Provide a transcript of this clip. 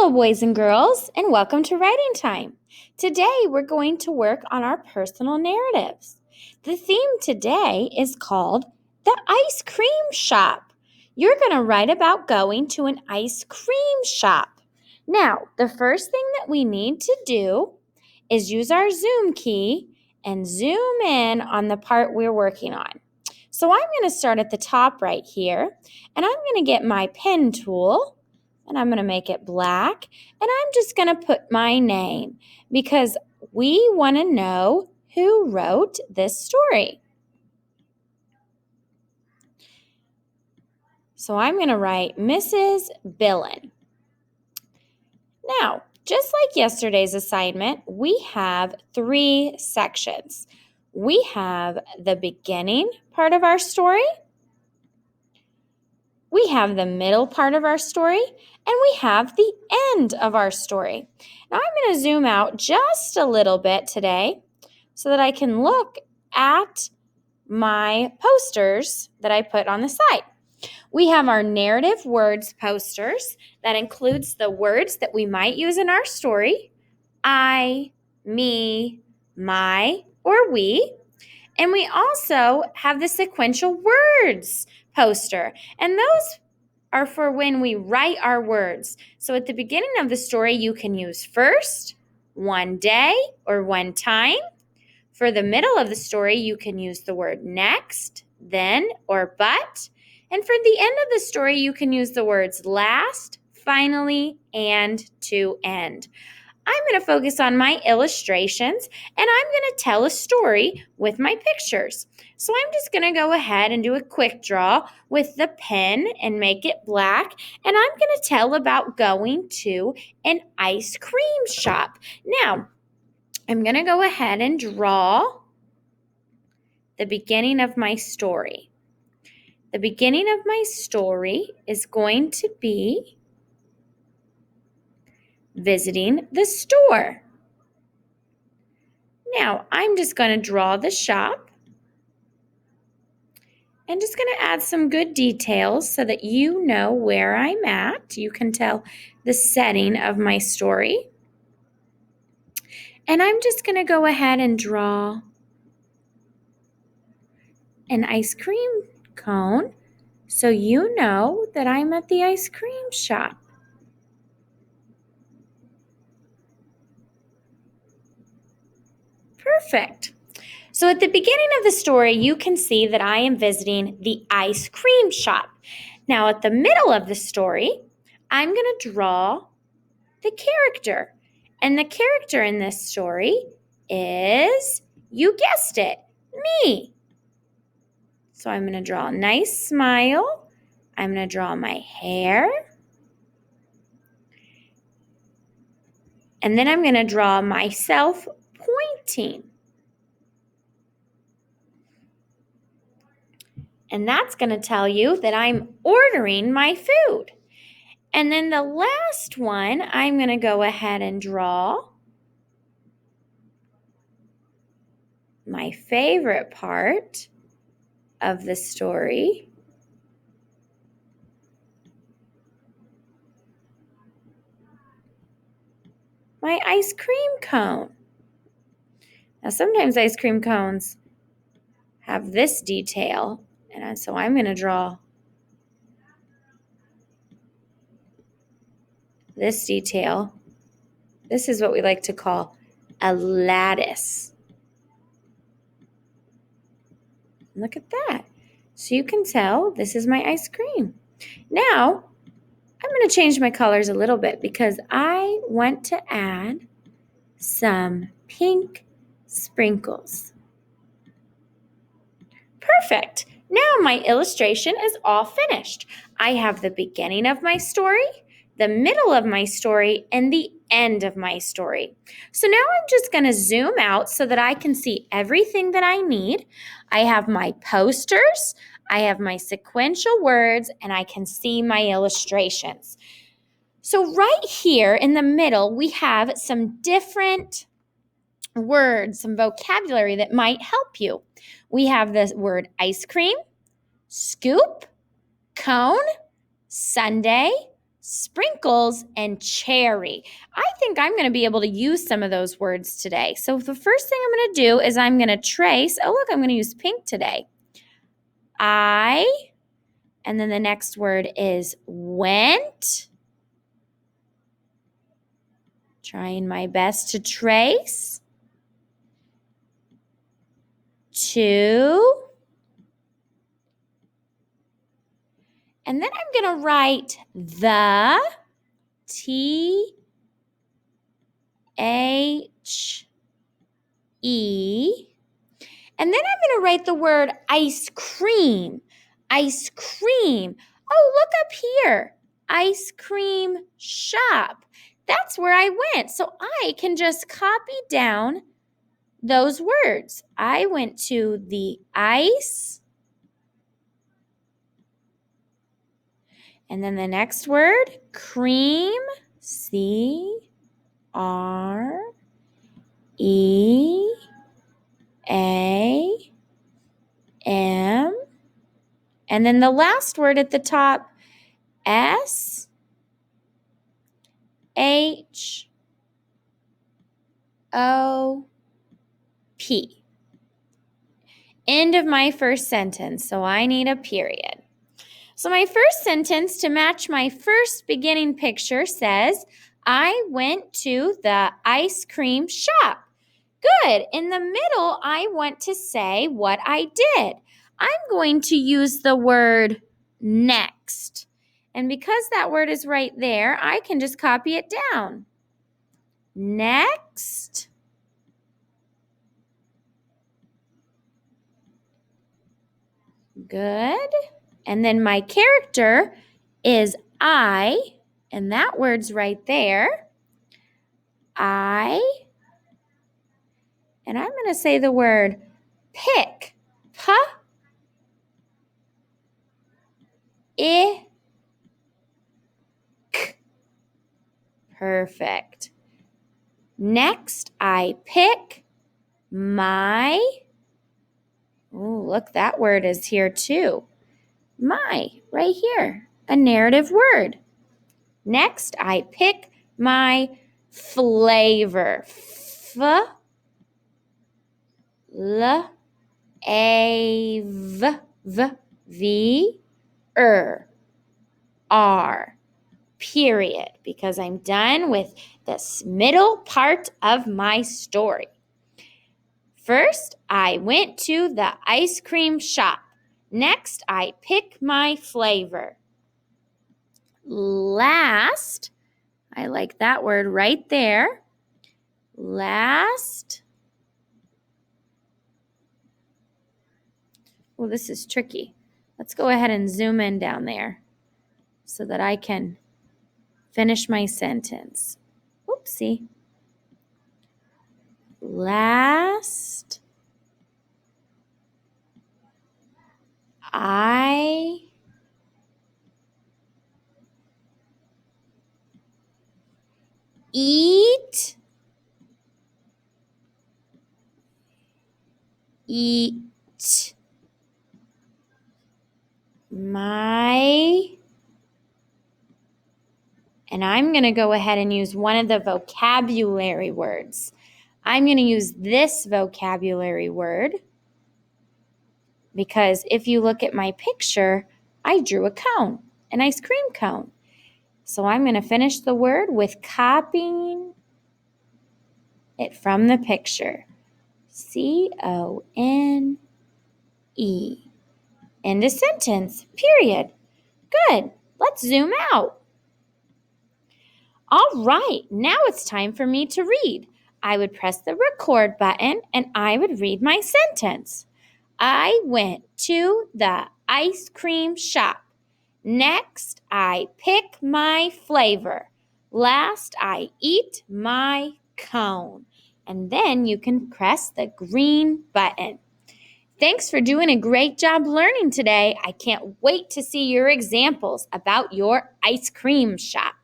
Hello, boys and girls, and welcome to Writing Time. Today, we're going to work on our personal narratives. The theme today is called The Ice Cream Shop. You're going to write about going to an ice cream shop. Now, the first thing that we need to do is use our zoom key and zoom in on the part we're working on. So I'm going to start at the top right here, and I'm going to get my pen tool, and I'm going to make it black, and I'm just going to put my name because we want to know who wrote this story. So I'm going to write Mrs. Billen. Now, just like yesterday's assignment, we have 3 sections. We have the beginning part of our story, we have the middle part of our story, and we have the end of our story. Now I'm going to zoom out just a little bit today so that I can look at my posters that I put on the side. We have our narrative words posters that includes the words that we might use in our story: I, me, my, or we. And we also have the sequential words poster, and those are for when we write our words. So at the beginning of the story, you can use first, one day, or one time. For the middle of the story, you can use the word next, then, or but. And for the end of the story, you can use the words last, finally, and to end. I'm going to focus on my illustrations, and I'm going to tell a story with my pictures. So I'm just going to go ahead and do a quick draw with the pen and make it black, and I'm going to tell about going to an ice cream shop. Now, I'm going to go ahead and draw the beginning of my story. The beginning of my story is going to be visiting the store. Now, I'm just going to draw the shop and just going to add some good details so that you know where I'm at. You can tell the setting of my story. And I'm just going to go ahead and draw an ice cream cone so you know that I'm at the ice cream shop. Perfect. So at the beginning of the story, you can see that I am visiting the ice cream shop. Now at the middle of the story, I'm going to draw the character. And the character in this story is, you guessed it, me. So I'm going to draw a nice smile. I'm going to draw my hair. And then I'm going to draw myself pointing. And that's going to tell you that I'm ordering my food. And then the last one, I'm going to go ahead and draw my favorite part of the story. My ice cream cone. Now, sometimes ice cream cones have this detail, and so I'm going to draw this detail. This is what we like to call a lattice. Look at that. So you can tell this is my ice cream. Now, I'm going to change my colors a little bit because I want to add some pink sprinkles. Perfect. Now my illustration is all finished. I have the beginning of my story, the middle of my story, and the end of my story. So now I'm just going to zoom out so that I can see everything that I need. I have my posters, I have my sequential words, and I can see my illustrations. So right here in the middle, we have some different words, some vocabulary that might help you. We have the word ice cream, scoop, cone, sundae, sprinkles, and cherry. I think I'm going to be able to use some of those words today. So the first thing I'm going to do is I'm going to trace. Oh, look, I'm going to use pink today. I, and then the next word is went. Trying my best to trace. To. And then I'm going to write the, T-H-E. And then I'm going to write the word ice cream. Ice cream. Oh, look up here. Ice cream shop. That's where I went. So I can just copy down those words. I went to the ice. And then the next word, cream. C-R-E-A-M. And then the last word at the top, S-H-O-P. End of my first sentence, so I need a period. So my first sentence to match my first beginning picture says, I went to the ice cream shop. Good. In the middle, I want to say what I did. I'm going to use the word next. And because that word is right there, I can just copy it down. Next. Good. And then my character is I, and that word's right there. I, and I'm going to say the word pick. P-I-C. Perfect. Next, I pick my, oh, look, that word is here too. My, right here, a narrative word. Next, I pick my flavor. F-L-A-V-V-E-R. Period, because I'm done with this middle part of my story. First, I went to the ice cream shop. Next, I pick my flavor. Last, I like that word right there. Last. Oh, this is tricky. Let's go ahead and zoom in down there so that I can finish my sentence. Oopsie. Last, I eat my, and I'm going to go ahead and use one of the vocabulary words. I'm going to use this vocabulary word because if you look at my picture, I drew a cone, an ice cream cone. So I'm going to finish the word with copying it from the picture. C-O-N-E. End of sentence, period. Good. Let's zoom out. All right, now it's time for me to read. I would press the record button and I would read my sentence. I went to the ice cream shop. Next, I pick my flavor. Last, I eat my cone. And then you can press the green button. Thanks for doing a great job learning today. I can't wait to see your examples about your ice cream shop.